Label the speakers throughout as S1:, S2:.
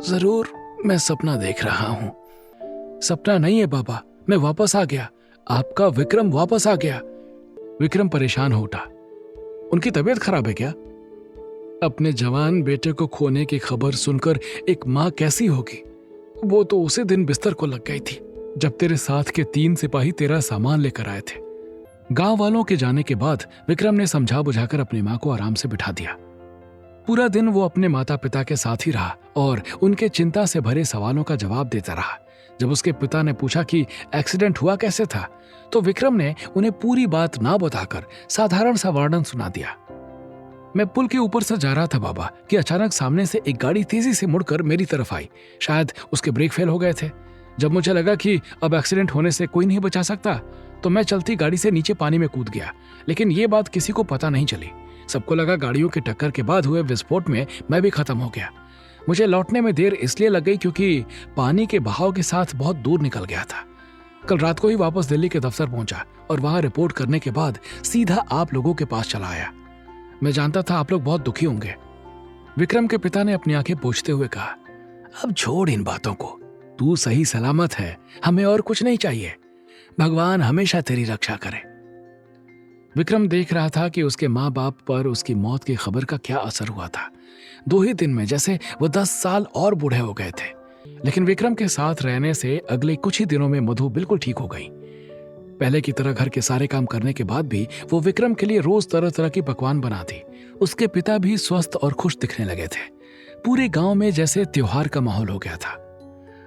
S1: जरूर मैं सपना देख रहा हूं। सपना नहीं है बाबा, मैं वापस आ गया। आपका विक्रम वापस आ गया। विक्रम परेशान हो उठा। उनकी तबीयत खराब है क्या? अपने जवान बेटे को खोने की खबर सुनकर एक माँ कैसी होगी? वो तो उसी दिन बिस्तर को लग गई थी जब तेरे साथ के 3 सिपाही तेरा सामान लेकर आए थे। गांव वालों के जाने के बाद विक्रम ने समझा बुझाकर अपनी माँ को आराम से बिठा दिया। पूरा दिन वो अपने माता पिता के साथ ही रहा और उनके चिंता से भरे सवालों का जवाब देता रहा। जब उसके पिता ने पूछा कि एक्सीडेंट हुआ कैसे था, तो विक्रम ने उन्हें पूरी बात ना बताकर साधारण सा वर्णन सुना दिया। मैं पुल के ऊपर से जा रहा था बाबा कि अचानक सामने से एक गाड़ी तेजी से मुड़कर मेरी तरफ आई। शायद उसके ब्रेक फेल हो गए थे। जब मुझे लगा कि अब एक्सीडेंट होने से कोई नहीं बचा सकता, तो मैं चलती गाड़ी से नीचे पानी में कूद गया। लेकिन ये बात किसी को पता नहीं चली। सबको लगा गाड़ियों की टक्कर के बाद हुए विस्फोट में मैं भी खत्म हो गया। मुझे लौटने में देर इसलिए लग गई क्योंकि पानी के बहाव के साथ बहुत दूर निकल गया था। कल रात को ही वापस दिल्ली के दफ्तर पहुंचा और वहां रिपोर्ट करने के बाद सीधा आप लोगों के पास चला आया। मैं जानता था आप लोग बहुत दुखी होंगे। विक्रम के पिता ने अपनी आंखें पोंछते हुए कहा, अब छोड़ इन बातों को। तू सही सलामत है, हमें और कुछ नहीं चाहिए। भगवान हमेशा तेरी रक्षा करे। विक्रम देख रहा था कि उसके माँ बाप पर उसकी मौत की खबर का क्या असर हुआ था। 2 ही दिन में जैसे वो 10 साल और बूढ़े हो गए थे। लेकिन विक्रम के साथ रहने से अगले कुछ ही दिनों में मधु बिल्कुल ठीक हो गई। पहले की तरह घर के सारे काम करने के बाद भी वो विक्रम के लिए रोज तरह तरह की पकवान बनाती। उसके पिता भी स्वस्थ और खुश दिखने लगे थे। पूरे गांव में जैसे त्योहार का माहौल हो गया था।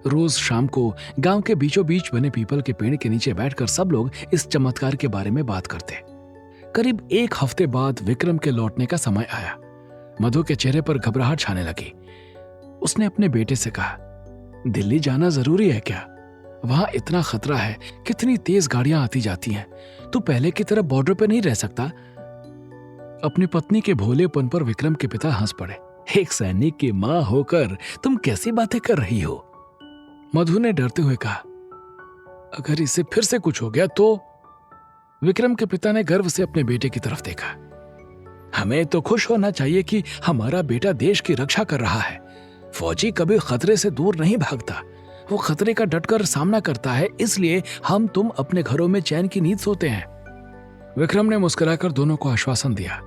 S1: रोज शाम को गांव के बीचों बीच बने पीपल के पेड़ के नीचे बैठकर सब लोग इस चमत्कार के बारे में बात करते। करीब 1 हफ्ते बाद विक्रम के लौटने का समय आया। मधु के चेहरे पर घबराहट छाने लगी। उसने अपने बेटे से कहा, दिल्ली जाना जरूरी है क्या? वहां इतना खतरा है, कितनी तेज गाड़ियां आती जाती हैं। तू पहले की तरह बॉर्डर पे नहीं रह सकता। अपनी पत्नी के भोलेपन पर विक्रम के पिता हंस पड़े। एक सैनिक की मां होकर तुम कैसी बातें कर रही हो? मधु ने डरते हुए कहा, अगर इसे फिर से कुछ हो गया तो? विक्रम के पिता ने गर्व से अपने बेटे की तरफ देखा। हमें तो खुश होना चाहिए कि हमारा बेटा देश की रक्षा कर रहा है। फौजी कभी खतरे से दूर नहीं भागता, वो खतरे का डटकर सामना करता है। इसलिए हम तुम अपने घरों में चैन की नींद सोते हैं। विक्रम ने मुस्कुराकर दोनों को आश्वासन दिया,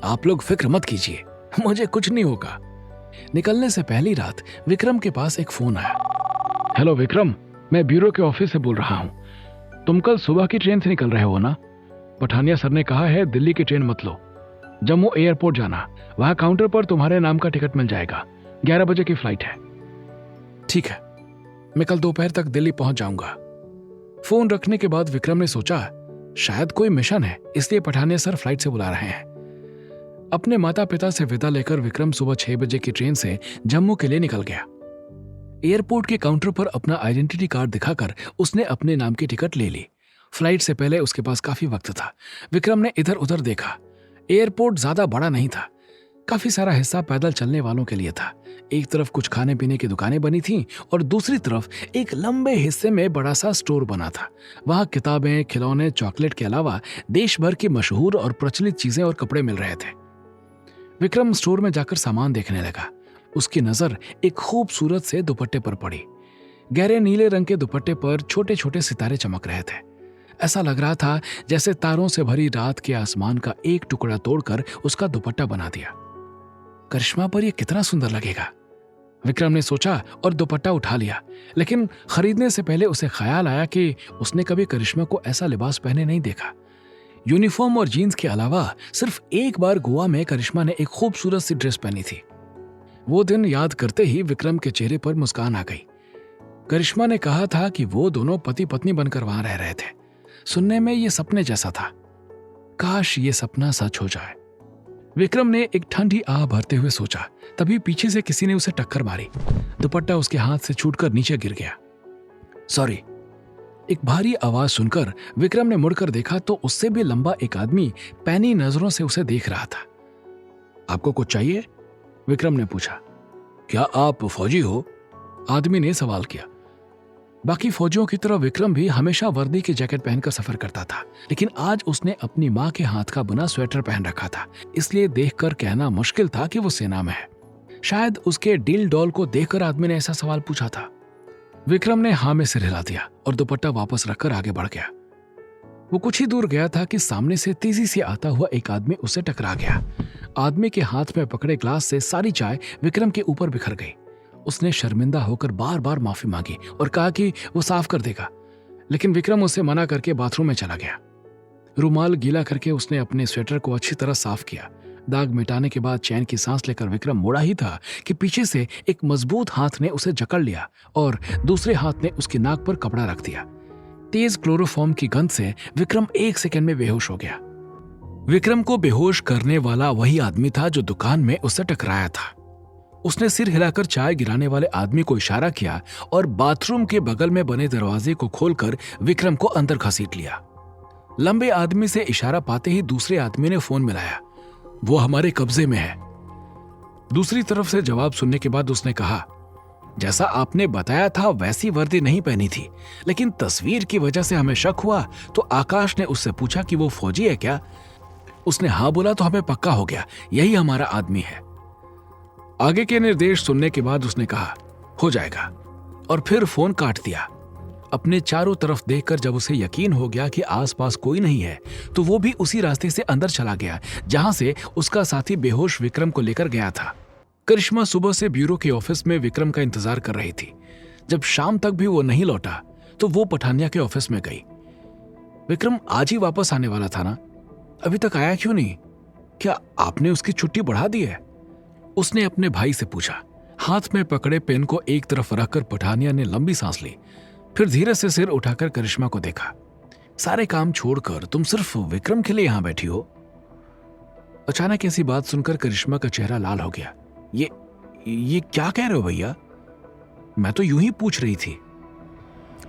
S1: आप लोग फिक्र मत कीजिए, मुझे कुछ नहीं होगा। निकलने से पहली रात विक्रम के पास एक फोन आया। हेलो विक्रम, मैं ब्यूरो के ऑफिस से बोल रहा हूँ। तुम कल सुबह की ट्रेन से निकल रहे हो ना? पठानिया सर ने कहा है दिल्ली की ट्रेन मत लो, जम्मू एयरपोर्ट जाना। वहां काउंटर पर तुम्हारे नाम का टिकट मिल जाएगा। 11 बजे की फ्लाइट है। ठीक है, मैं कल दोपहर तक दिल्ली पहुंच जाऊंगा। फोन रखने के बाद विक्रम ने सोचा शायद कोई मिशन है, इसलिए पठानिया सर फ्लाइट से बुला रहे हैं। अपने माता पिता से विदा लेकर विक्रम सुबह 6 बजे की ट्रेन से जम्मू के लिए निकल गया। एयरपोर्ट के काउंटर पर अपना आइडेंटिटी कार्ड दिखाकर उसने अपने नाम की टिकट ले ली। फ्लाइट से पहले उसके पास काफी वक्त था। विक्रम ने इधर उधर देखा। एयरपोर्ट ज्यादा बड़ा नहीं था। काफी सारा हिस्सा पैदल चलने वालों के लिए था। एक तरफ कुछ खाने पीने की दुकानें बनी थीं और दूसरी तरफ एक लंबे हिस्से में बड़ा सा स्टोर बना था। वहां किताबें, खिलौने, चॉकलेट के अलावा देश भर की मशहूर और प्रचलित चीजें और कपड़े मिल रहे थे। विक्रम स्टोर में जाकर सामान देखने लगा। उसकी नजर एक खूबसूरत से दुपट्टे पर पड़ी। गहरे नीले रंग के दुपट्टे पर छोटे छोटे सितारे चमक रहे थे। ऐसा लग रहा था जैसे तारों से भरी रात के आसमान का एक टुकड़ा तोड़कर उसका दुपट्टा बना दिया। करिश्मा पर यह कितना सुंदर लगेगा, विक्रम ने सोचा और दुपट्टा उठा लिया। लेकिन खरीदने से पहले उसे ख्याल आया कि उसने कभी करिश्मा को ऐसा लिबास पहने नहीं देखा। यूनिफॉर्म और जीन्स के अलावा सिर्फ एक बार गोवा में करिश्मा ने एक खूबसूरत सी ड्रेस पहनी थी। वो दिन याद करते ही विक्रम के चेहरे पर मुस्कान आ गई। करिश्मा ने कहा था कि वो दोनों पति पत्नी बनकर वहां रह रहे थे। सुनने में ये सपने जैसा था। काश ये सपना सच हो जाए। विक्रम ने एक ठंडी आह भरते हुए सोचा। तभी पीछे से किसी ने उसे टक्कर मारी। दुपट्टा उसके हाथ से छूटकर नीचे गिर गया। सॉरी। एक भारी आवाज सुनकर विक्रम ने मुड़कर देखा तो उससे भी लंबा एक आदमी पैनी नजरों से उसे देख रहा था। आपको कुछ चाहिए? विक्रम ने पूछा। क्या आप फौजी हो? आदमी ने सवाल किया। बाकी फौजियों की तरह विक्रम भी हमेशा वर्दी की जैकेट पहनकर सफर करता था, लेकिन आज उसने अपनी मां के हाथ का बुना स्वेटर पहन रखा था, इसलिए देखकर कहना मुश्किल था कि वो सेना में है। शायद उसके डील डॉल को देखकर आदमी ने ऐसा सवाल पूछा था। विक्रम ने हाँ में सिर हिला दिया और दुपट्टा वापस रखकर आगे बढ़ गया। वो कुछ ही दूर गया था कि सामने से तेजी से आता हुआ एक आदमी उससे टकरा गया। आदमी के हाथ में पकड़े ग्लास से सारी चाय विक्रम के ऊपर बिखर गई। उसने शर्मिंदा होकर बार बार माफी मांगी और कहा कि वो साफ कर देगा, लेकिन विक्रम उसे मना करके बाथरूम में चला गया। रुमाल गीला करके उसने अपने स्वेटर को अच्छी तरह साफ किया। दाग मिटाने के बाद चैन की सांस लेकर विक्रम मुड़ा ही था कि पीछे से एक मजबूत हाथ ने उसे जकड़ लिया और दूसरे हाथ ने उसकी नाक पर कपड़ा रख दिया। तेज क्लोरोफॉर्म की गंध से विक्रम 1 सेकंड में बेहोश हो गया। विक्रम को बेहोश करने वाला वही आदमी था जो दुकान में उससे टकराया था। उसने सिर हिलाकर चाय गिराने वाले आदमी को इशारा किया और बाथरूम के बगल में बने दरवाजे को खोलकर विक्रम को अंदर घसीट लिया। लंबे आदमी से इशारा पाते ही दूसरे आदमी ने फोन मिलाया। वो हमारे कब्जे में है। दूसरी तरफ से जवाब सुनने के बाद उसने कहा, जैसा आपने बताया था वैसी वर्दी नहीं पहनी थी, लेकिन तस्वीर की वजह से हमें शक हुआ तो आकाश ने उससे पूछा कि वो फौजी है क्या। उसने हाँ बोला तो हमें पक्का हो गया यही हमारा आदमी है। आगे के निर्देश सुनने के बाद उसने कहा, हो जाएगा, और फिर फोन काट दिया। अपने चारों तरफ देखकर जब उसे यकीन हो गया कि आसपास कोई नहीं है तो वो भी उसी रास्ते से अंदर चला गया जहां से उसका साथी बेहोश विक्रम को लेकर गया था। करिश्मा सुबह से ब्यूरो के ऑफिस में विक्रम का इंतजार कर रही थी। जब शाम तक भी वो नहीं लौटा तो वो पठानिया के ऑफिस में गई। विक्रम आज ही वापस आने वाला था ना, अभी तक आया क्यों नहीं? क्या आपने उसकी छुट्टी बढ़ा दी है? उसने अपने भाई से पूछा। हाथ में पकड़े पेन को एक तरफ रखकर पठानिया ने लंबी सांस ली, फिर धीरे से सिर उठाकर करिश्मा को देखा। सारे काम छोड़कर तुम सिर्फ विक्रम के लिए यहां बैठी हो? अचानक ऐसी बात सुनकर करिश्मा का चेहरा लाल हो गया। ये क्या कह रहे हो भैया? मैं तो यूं ही पूछ रही थी।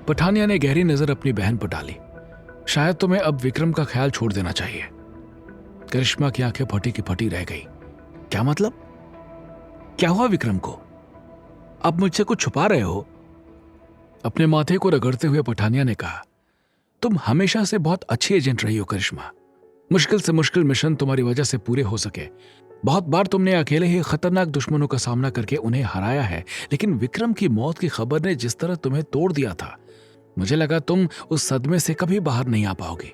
S1: पठानिया ने गहरी नजर अपनी बहन पर डाली। शायद तुम्हें अब विक्रम का ख्याल छोड़ देना चाहिए। करिश्मा की आंखें फटी की फटी रह गई। क्या मतलब? क्या हुआ विक्रम को? आप मुझसे कुछ छुपा रहे हो? अपने माथे को रगड़ते हुए पठानिया ने कहा, तुम हमेशा से बहुत अच्छी एजेंट रही हो करिश्मा। मुश्किल से मुश्किल मिशन तुम्हारी वजह से पूरे हो सके। बहुत बार तुमने अकेले ही खतरनाक दुश्मनों का सामना करके उन्हें हराया है, लेकिन विक्रम की मौत की खबर ने जिस तरह तुम्हें तोड़ दिया था, मुझे लगा तुम उस सदमे से कभी बाहर नहीं आ पाओगी।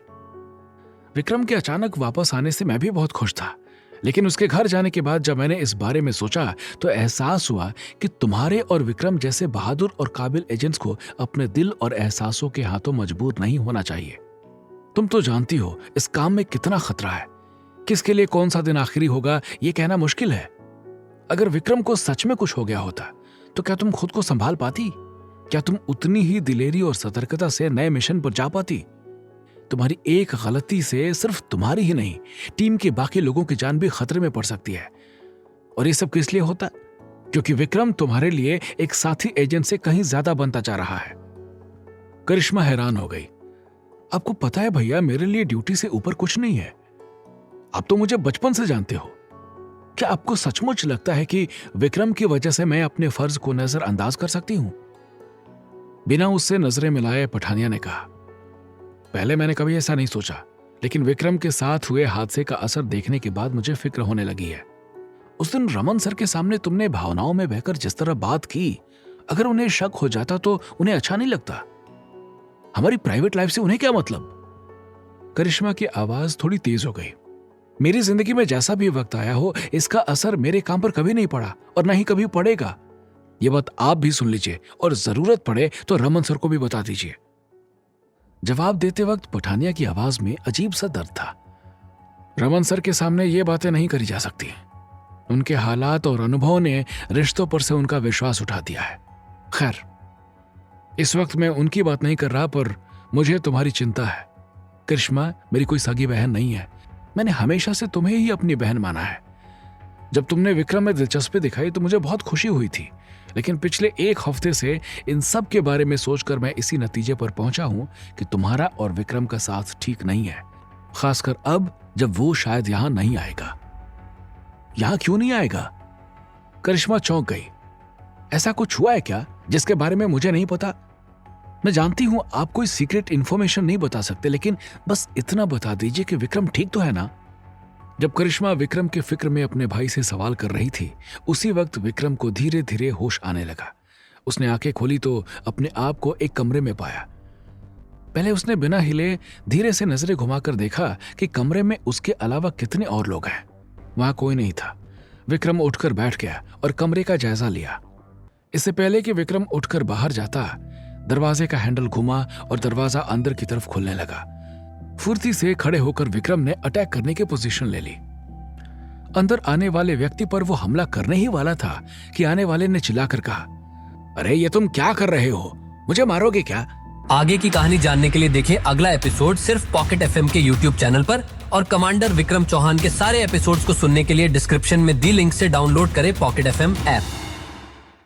S1: विक्रम के अचानक वापस आने से मैं भी बहुत खुश था, लेकिन उसके घर जाने के बाद जब मैंने इस बारे में सोचा तो एहसास हुआ कि तुम्हारे और विक्रम जैसे बहादुर और काबिल एजेंट्स को अपने दिल और एहसासों के हाथों मजबूर नहीं होना चाहिए। तुम तो जानती हो इस काम में कितना खतरा है। किसके लिए कौन सा दिन आखिरी होगा ये कहना मुश्किल है। अगर विक्रम को सच में कुछ हो गया होता तो क्या तुम खुद को संभाल पाती? क्या तुम उतनी ही दिलेरी और सतर्कता से नए मिशन पर जा पाती? तुम्हारी एक गलती से सिर्फ तुम्हारी ही नहीं, टीम के बाकी लोगों की जान भी खतरे में पड़ सकती है। और ये सब किस लिए होता? क्योंकि विक्रम तुम्हारे लिए एक साथी एजेंट से कहीं ज्यादा बनता जा रहा है। करिश्मा हैरान हो गई। आपको पता है भैया, मेरे लिए ड्यूटी से ऊपर कुछ नहीं है। आप तो मुझे बचपन से जानते हो। क्या आपको सचमुच लगता है कि विक्रम की वजह से मैं अपने फर्ज को नजरअंदाज कर सकती हूं? बिना उससे नजरें मिलाए पठानिया ने कहा, पहले मैंने कभी ऐसा नहीं सोचा, लेकिन विक्रम के साथ हुए हादसे का असर देखने के बाद मुझे फिक्र होने लगी है। उस दिन रमन सर के सामने तुमने भावनाओं में बहकर जिस तरह बात की, अगर उन्हें शक हो जाता तो उन्हें अच्छा नहीं लगता। हमारी प्राइवेट लाइफ से उन्हें क्या मतलब? करिश्मा की आवाज थोड़ी तेज हो गई। मेरी जिंदगी में जैसा भी वक्त आया हो, इसका असर मेरे काम पर कभी नहीं पड़ा और न ही कभी पड़ेगा। ये बात आप भी सुन लीजिए और जरूरत पड़े तो रमन सर को भी बता दीजिए। जवाब देते वक्त पठानिया की आवाज में अजीब सा दर्द था। रमन सर के सामने ये बातें नहीं करी जा सकती। उनके हालात और अनुभव ने रिश्तों पर से उनका विश्वास उठा दिया है। खैर, इस वक्त मैं उनकी बात नहीं कर रहा, पर मुझे तुम्हारी चिंता है। करिश्मा मेरी कोई सगी बहन नहीं है। मैंने हमेशा से तुम्हें ही अपनी बहन माना है। जब तुमने विक्रम में दिलचस्पी दिखाई तो मुझे बहुत खुशी हुई थी, लेकिन पिछले 1 हफ्ते से इन सब के बारे में सोचकर मैं इसी नतीजे पर पहुंचा हूं कि तुम्हारा और विक्रम का साथ ठीक नहीं है, खासकर अब जब वो शायद यहां नहीं आएगा। यहां क्यों नहीं आएगा? करिश्मा चौंक गई। ऐसा कुछ हुआ है क्या जिसके बारे में मुझे नहीं पता? मैं जानती हूं आप कोई सीक्रेट इंफॉर्मेशन नहीं बता सकते, लेकिन बस इतना बता दीजिए कि विक्रम ठीक तो है ना? जब करिश्मा विक्रम के फिक्र में अपने भाई से सवाल कर रही थी, उसी वक्त विक्रम को धीरे धीरे होश आने लगा। उसने आंखें खोली तो अपने आप को एक कमरे में पाया। पहले उसने बिना हिले धीरे से नजरें घुमाकर देखा कि कमरे में उसके अलावा कितने और लोग हैं। वहां कोई नहीं था। विक्रम उठकर बैठ गया और कमरे का जायजा लिया। इससे पहले कि विक्रम उठकर बाहर जाता, दरवाजे का हैंडल घुमा और दरवाजा अंदर की तरफ खुलने लगा। फुर्ती से खड़े होकर विक्रम ने अटैक करने की पोजीशन ले ली। अंदर आने वाले व्यक्ति पर वो हमला करने ही वाला था कि आने वाले ने चिल्लाकर कहा, अरे ये तुम क्या कर रहे हो? मुझे मारोगे क्या?
S2: आगे की कहानी जानने के लिए देखें अगला एपिसोड सिर्फ पॉकेट एफएम के यूट्यूब चैनल पर, और कमांडर विक्रम चौहान के सारे एपिसोड्स को सुनने के लिए डिस्क्रिप्शन में दी लिंक से डाउनलोड करें पॉकेट एफएम ऐप।